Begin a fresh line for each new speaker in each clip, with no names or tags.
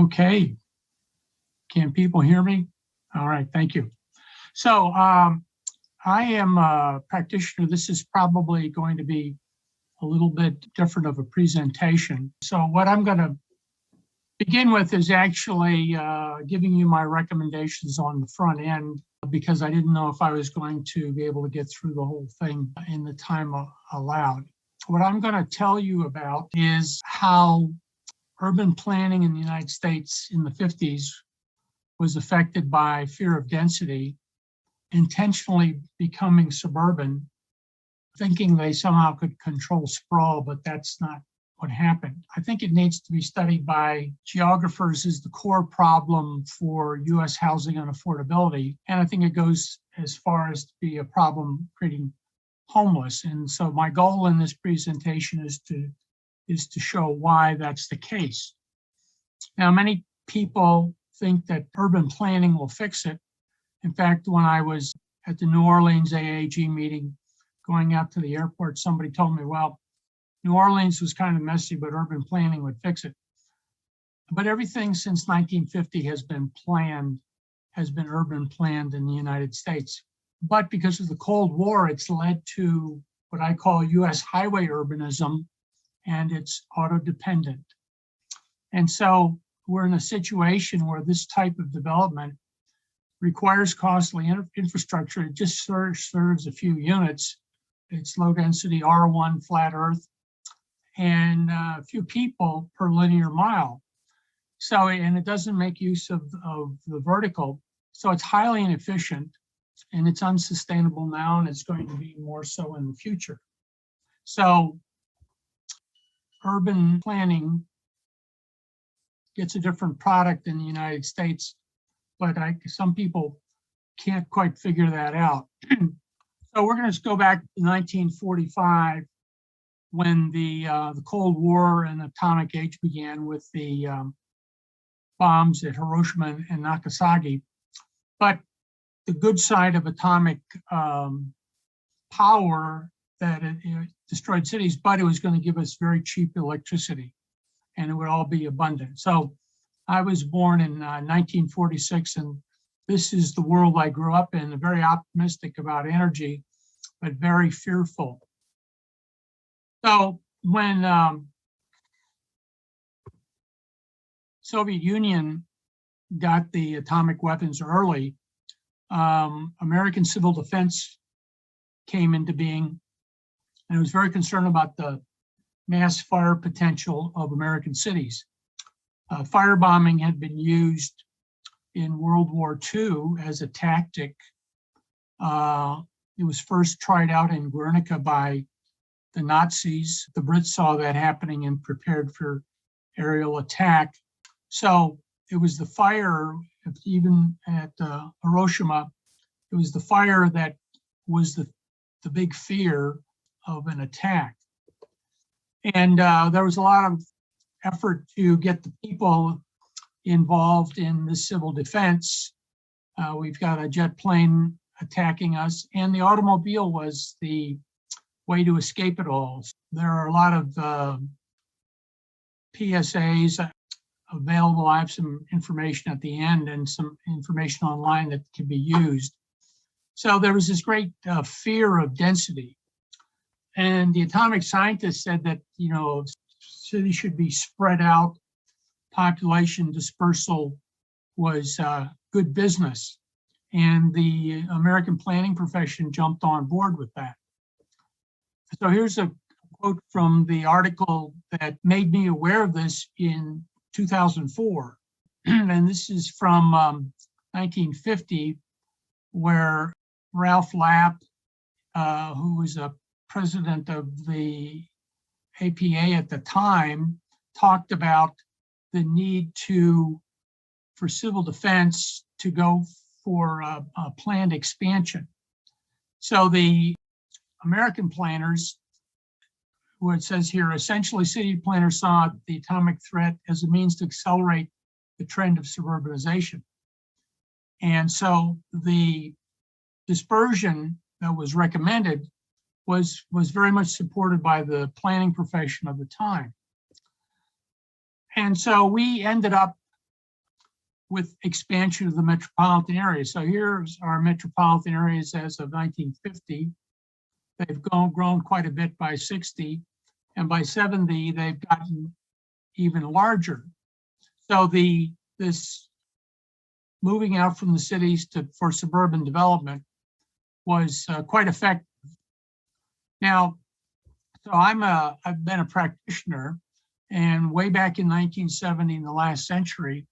Okay. Can people hear me? All right, thank you. So I am a practitioner. This is probably going to be a little bit different of a presentation. So what I'm going to begin with is actually giving you my recommendations on the front end, because I didn't know if I was going to be able to get through the whole thing in the time allowed. What I'm going to tell you about is how urban planning in the United States in the 50s was affected by fear of density, intentionally becoming suburban, thinking they somehow could control sprawl, but that's not what happened. I think it needs to be studied by geographers as the core problem for US housing unaffordability. And I think it goes as far as to be a problem creating homeless. And so my goal in this presentation is to show why that's the case. Now, many people think that urban planning will fix it. In fact, when I was at the New Orleans AAG meeting, going out to the airport, somebody told me, well, New Orleans was kind of messy, but urban planning would fix it. But everything since 1950 has been urban planned in the United States. But because of the Cold War, it's led to what I call US highway urbanism, and it's auto-dependent. And so we're in a situation where this type of development requires costly infrastructure. It just serves a few units. It's low density R1 flat earth and a few people per linear mile. So, and it doesn't make use of the vertical. So it's highly inefficient and it's unsustainable now, and it's going to be more so in the future. So urban planning gets a different product in the United States, but some people can't quite figure that out. So we're going to go back to 1945, when the Cold War and atomic age began with the bombs at Hiroshima and Nagasaki. But the good side of atomic power, that it destroyed cities, but it was going to give us very cheap electricity, and it would all be abundant. So I was born in 1946, and this is the world I grew up in, very optimistic about energy, but very fearful. So when Soviet Union got the atomic weapons early, American civil defense came into being, and it was very concerned about the mass fire potential of American cities. Firebombing had been used in World War II as a tactic. It was first tried out in Guernica by the Nazis. The Brits saw that happening and prepared for aerial attack. So it was the fire, even at Hiroshima, it was the fire that was the big fear of an attack. And there was a lot of effort to get the people involved in the civil defense. We've got a jet plane attacking us, and the automobile was the way to escape it all. There are a lot of PSAs available. I have some information at the end and some information online that can be used. So there was this great fear of density. And the atomic scientists said that, cities should be spread out. Population dispersal was good business. And the American planning profession jumped on board with that. So here's a quote from the article that made me aware of this in 2004. And this is from 1950, where Ralph Lapp, who was a president of the APA at the time, talked about the need for civil defense to go for a planned expansion. So the American planners, who it says here, essentially city planners saw the atomic threat as a means to accelerate the trend of suburbanization. And so the dispersion that was recommended was very much supported by the planning profession of the time. And so we ended up with expansion of the metropolitan area. So here's our metropolitan areas as of 1950. They've grown quite a bit by 60, and by 70, they've gotten even larger. So this moving out from the cities for suburban development was quite effective. Now, so I've been a practitioner, and way back in 1970, in the last century,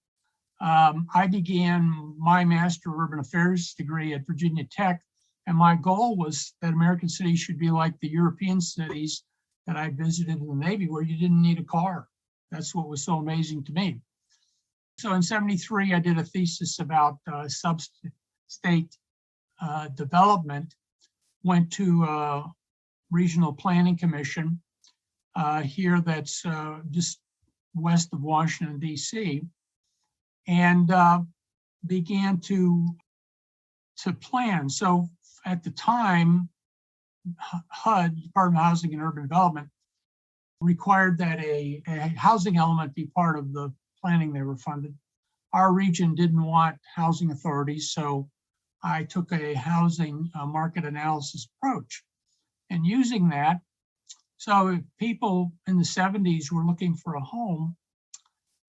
I began my Master of Urban Affairs degree at Virginia Tech, and my goal was that American cities should be like the European cities that I visited in the Navy, where you didn't need a car. That's what was so amazing to me. So in '73, I did a thesis about substate development, went to Regional Planning Commission here that's just west of Washington, D.C., and began to plan. So at the time, HUD, Department of Housing and Urban Development, required that a housing element be part of the planning they were funded. Our region didn't want housing authorities, so I took a housing market analysis approach. And using that, so if people in the 70s were looking for a home,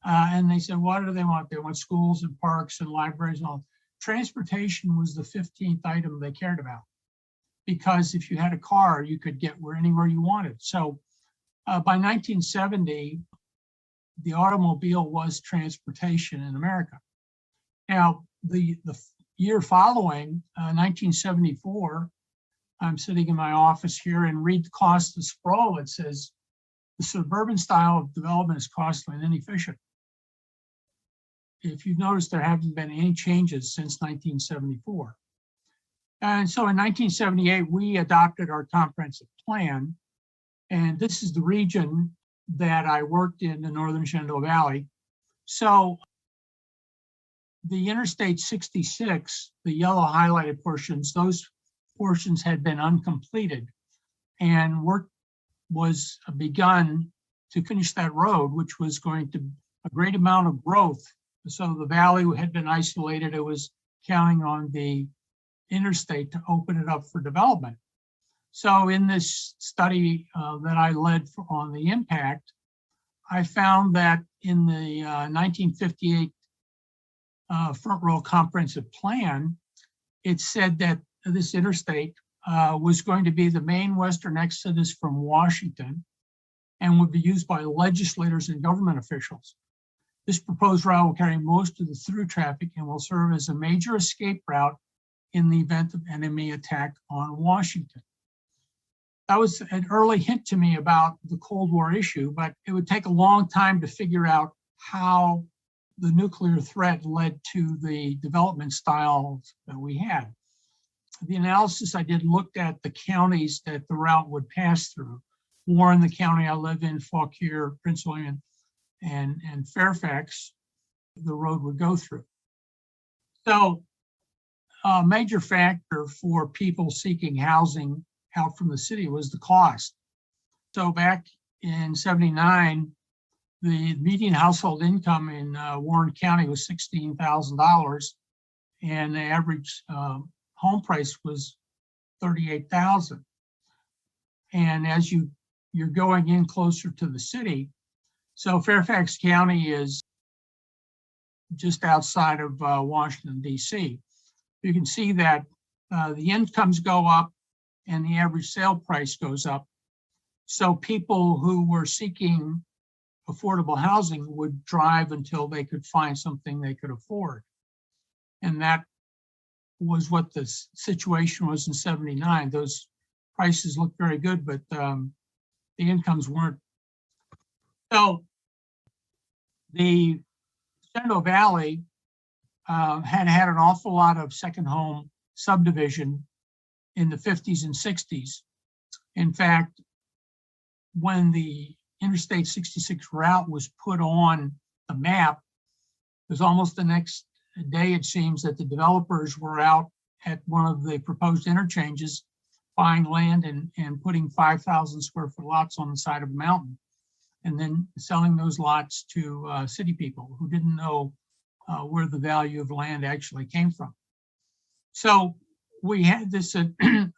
and they said, what do they want? They want schools and parks and libraries and all. Transportation was the 15th item they cared about, because if you had a car, you could get anywhere you wanted. So by 1970, the automobile was transportation in America. Now, the year following, 1974, I'm sitting in my office here and read the cost of sprawl. It says, the suburban style of development is costly and inefficient. If you've noticed, there haven't been any changes since 1974. And so in 1978, we adopted our comprehensive plan. And this is the region that I worked in, the Northern Shenandoah Valley. So the Interstate 66, the yellow highlighted portions, those portions had been uncompleted, and work was begun to finish that road, which was going to a great amount of growth. So the valley had been isolated. It was counting on the interstate to open it up for development. So in this study that I led on the impact, I found that in the 1958 Front Row Comprehensive Plan, it said that this interstate was going to be the main western exodus from Washington and would be used by legislators and government officials. This proposed route will carry most of the through traffic and will serve as a major escape route in the event of enemy attack on Washington. That was an early hint to me about the Cold War issue, but it would take a long time to figure out how the nuclear threat led to the development styles that we had. The analysis I did looked at the counties that the route would pass through. Warren, the county I live in, Fauquier, Prince William, and Fairfax, the road would go through. So a major factor for people seeking housing out from the city was the cost. So back in '79, the median household income in Warren County was $16,000, and the average home price was $38,000. And as you're going in closer to the city, so Fairfax County is just outside of Washington, D.C. You can see that the incomes go up and the average sale price goes up. So people who were seeking affordable housing would drive until they could find something they could afford. And that was what the situation was in '79. Those prices looked very good, but the incomes weren't. So the Shenandoah Valley had an awful lot of second home subdivision in the 50s and 60s. In fact, when the Interstate 66 route was put on the map, it was almost the next day, it seems, that the developers were out at one of the proposed interchanges buying land and putting 5,000 square foot lots on the side of a mountain, and then selling those lots to city people who didn't know where the value of land actually came from. So we had this, and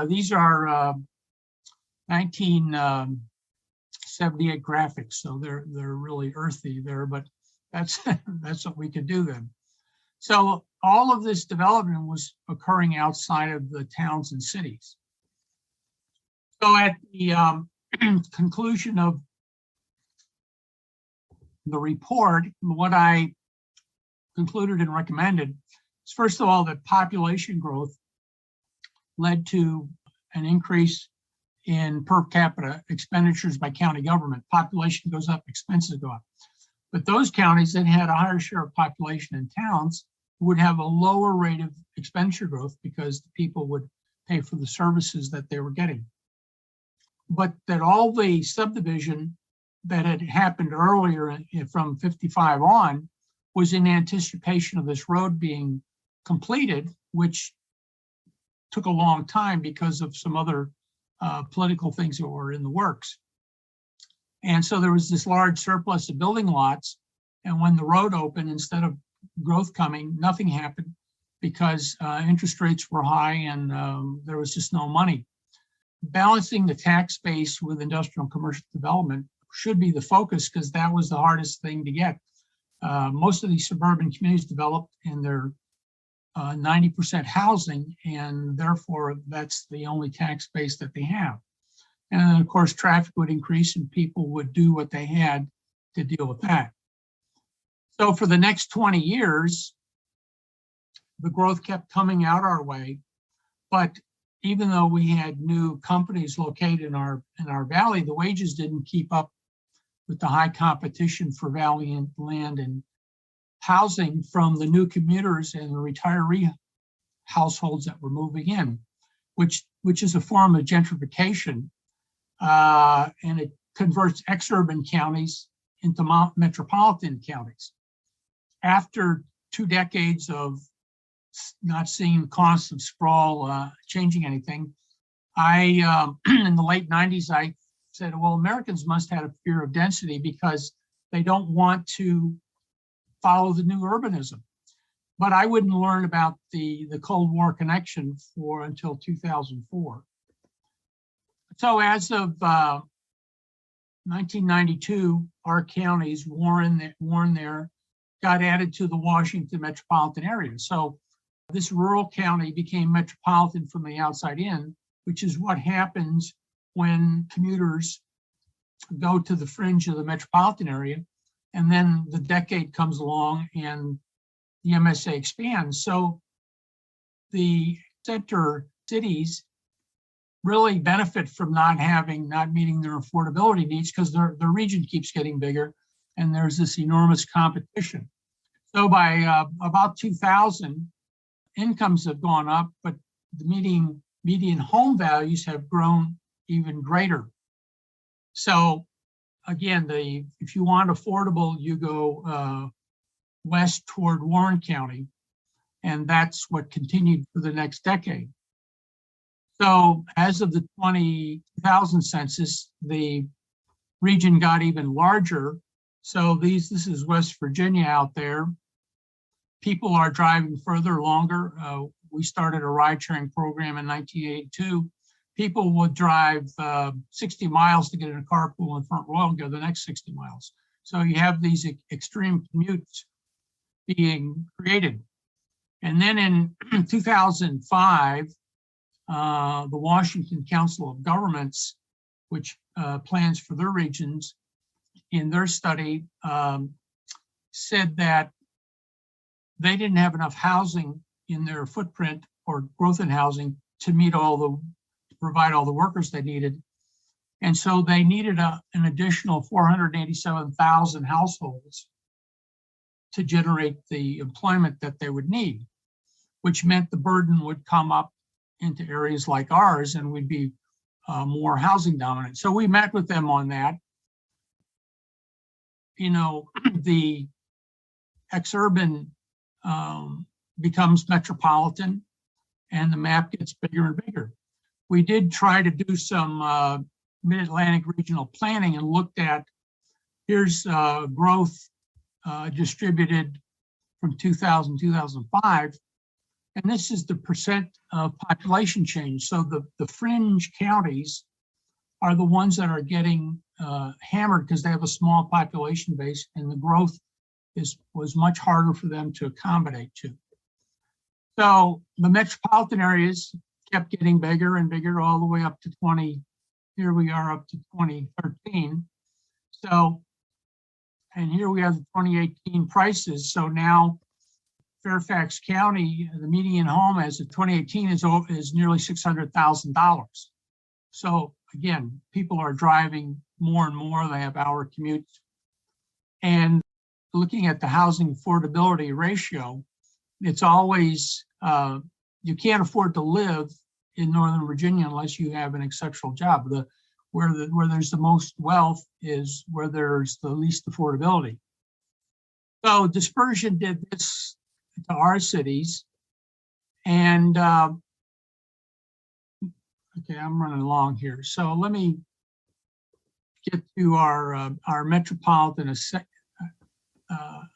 these are 1978 graphics, so they're really earthy there, but that's that's what we could do then. So all of this development was occurring outside of the towns and cities. So at the conclusion of the report, what I concluded and recommended is, first of all, that population growth led to an increase in per capita expenditures by county government. Population goes up, expenses go up. But those counties that had a higher share of population in towns would have a lower rate of expenditure growth because the people would pay for the services that they were getting. But that all the subdivision that had happened earlier from 55 on was in anticipation of this road being completed, which took a long time because of some other political things that were in the works. And so there was this large surplus of building lots. And when the road opened, instead of growth coming, nothing happened because interest rates were high and there was just no money. Balancing the tax base with industrial and commercial development should be the focus, because that was the hardest thing to get. Most of these suburban communities developed and they're 90% housing, and therefore that's the only tax base that they have. And then of course traffic would increase and people would do what they had to deal with that. So for the next 20 years, the growth kept coming out our way, but even though we had new companies located in our valley, the wages didn't keep up with the high competition for valley and land and housing from the new commuters and the retiree households that were moving in, which is a form of gentrification, and it converts exurban counties into metropolitan counties. After 2 decades of not seeing costs of sprawl changing anything, I in the late 90s, I said, well, Americans must have a fear of density because they don't want to follow the new urbanism. But I wouldn't learn about the Cold War connection until 2004. So as of 1992, our counties, Warren there, got added to the Washington metropolitan area. So this rural county became metropolitan from the outside in, which is what happens when commuters go to the fringe of the metropolitan area. And then the decade comes along and the MSA expands. So the center cities really benefit from not meeting their affordability needs because their region keeps getting bigger and there's this enormous competition. So by about 2000, incomes have gone up, but the median home values have grown even greater. So again, if you want affordable, you go west toward Warren County, and that's what continued for the next decade. So as of the 2000 census, the region got even larger. So this is West Virginia out there. People are driving further, longer. We started a ride-sharing program in 1982. People would drive 60 miles to get in a carpool in front row and go the next 60 miles. So you have these extreme commutes being created. And then in 2005, the Washington Council of Governments, which plans for their regions, in their study said that they didn't have enough housing in their footprint or growth in housing to provide all the workers they needed. And so they needed an additional 487,000 households to generate the employment that they would need, which meant the burden would come up into areas like ours and we'd be more housing dominant. So we met with them on that. You know, the exurban becomes metropolitan and the map gets bigger and bigger. We did try to do some Mid-Atlantic regional planning and looked at, here's growth distributed from 2000, 2005. And this is the percent of population change. So the fringe counties are the ones that are getting hammered because they have a small population base, and the growth was much harder for them to accommodate to. So the metropolitan areas kept getting bigger and bigger all the way up to here we are up to 2013. So, and here we have the 2018 prices. So now Fairfax County, the median home as of 2018 is nearly $600,000. So again, people are driving more and more. They have hour commutes. And looking at the housing affordability ratio, it's always, you can't afford to live in Northern Virginia unless you have an exceptional job. Where there's the most wealth is where there's the least affordability. So dispersion did this to our cities. And okay, I'm running along here. So let me get to our metropolitan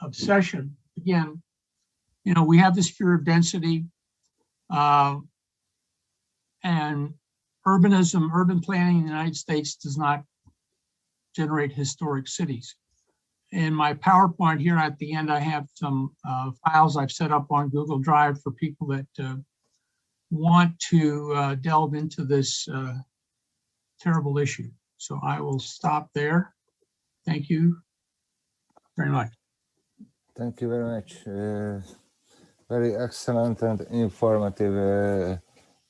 obsession. Again, you know, we have this fear of density, and urban planning in the United States does not generate historic cities. In my PowerPoint here at the end, I have some files I've set up on Google Drive for people that want to delve into this terrible issue. So I will stop there. Thank you very much.
Thank you very much. Very excellent and informative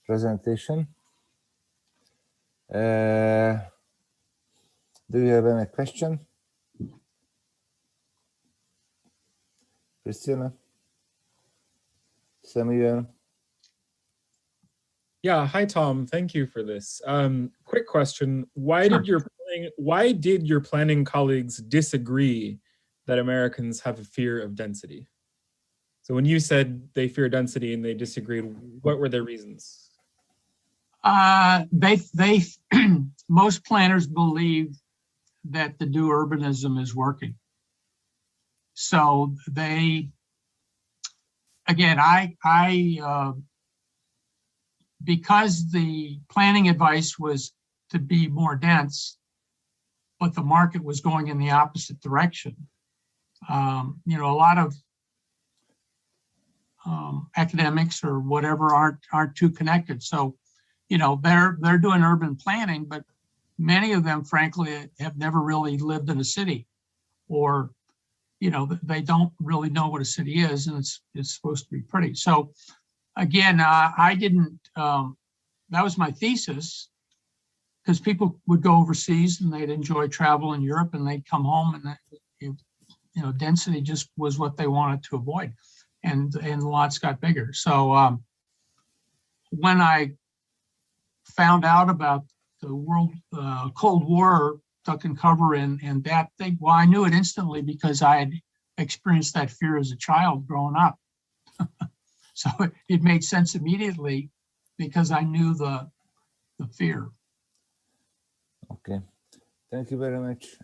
presentation. Do you have any question? Christina? Samuel?
Yeah, hi Tom. Thank you for this. Quick question: why did your planning colleagues disagree that Americans have a fear of density? So when you said they fear density and they disagreed, what were their reasons?
Most planners believe that the new urbanism is working. So they, again, because the planning advice was to be more dense, but the market was going in the opposite direction. You know, a lot of academics or whatever aren't too connected. So, you know, they're doing urban planning, but many of them, frankly, have never really lived in a city, or, you know, they don't really know what a city is, and it's supposed to be pretty. So again, I didn't, that was my thesis, because people would go overseas and they'd enjoy travel in Europe, and they'd come home, and you know, density just was what they wanted to avoid, and the lots got bigger. So when I found out about the world Cold War duck and cover and that thing, well, I knew it instantly because I had experienced that fear as a child growing up. So it made sense immediately because I knew the fear.
Okay, thank you very much.